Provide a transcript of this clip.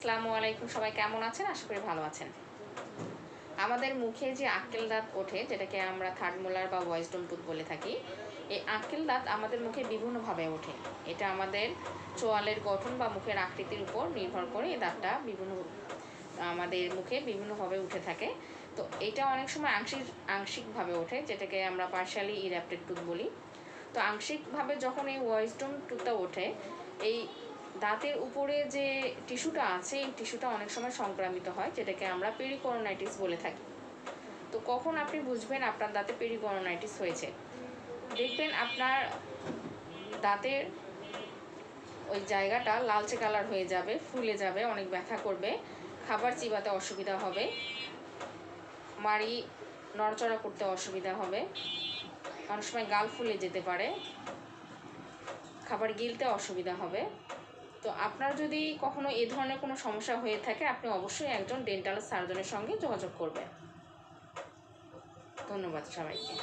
আসসালামু আলাইকুম, সবাই কেমন আছেন? আশা করি ভালো আছেন। আমাদের মুখে যে আক্কেল দাঁত ওঠে, যেটাকে আমরা থার্ড মোলার বা ওয়াইজডম টুথ বলে থাকি, এই আক্কেল দাঁত আমাদের মুখে বিভিন্নভাবে ওঠে। এটা আমাদের চোয়ালের গঠন বা মুখের আকৃতির উপর নির্ভর করে এই দাঁতটা আমাদের মুখে বিভিন্নভাবে উঠে থাকে। তো এটা অনেক সময় আংশিকভাবে ওঠে, যেটাকে আমরা পার্শিয়ালি ইরাপ্টেড টুথ বলি। তো আংশিকভাবে যখন এই ওয়াইজডম টুথটা ওঠে, এই দাঁতের উপরে যে টিস্যুটা আছে, এই টিস্যুটা অনেক সময় সংক্রামিত হয়, যেটাকে আমরা পেরিকরোনাইটিস বলে থাকি। তো কখন আপনি বুঝবেন আপনার দাঁতে পেরিকরোনাইটিস হয়েছে? দেখবেন আপনার দাঁতের ওই জায়গাটা লালচে কালার হয়ে যাবে, ফুলে যাবে, অনেক ব্যথা করবে, খাবার চিবাতে অসুবিধা হবে, মাড়ি নড়চড়া করতে অসুবিধা হবে, অনেক সময় গাল ফুলে যেতে পারে, খাবার গিলতে অসুবিধা হবে। তো আপনার যদি কখনো এ ধরনের কোনো সমস্যা হয়ে থাকে, আপনি অবশ্যই একজন ডেন্টাল সার্জনের সঙ্গে যোগাযোগ করবেন। ধন্যবাদ সবাইকে।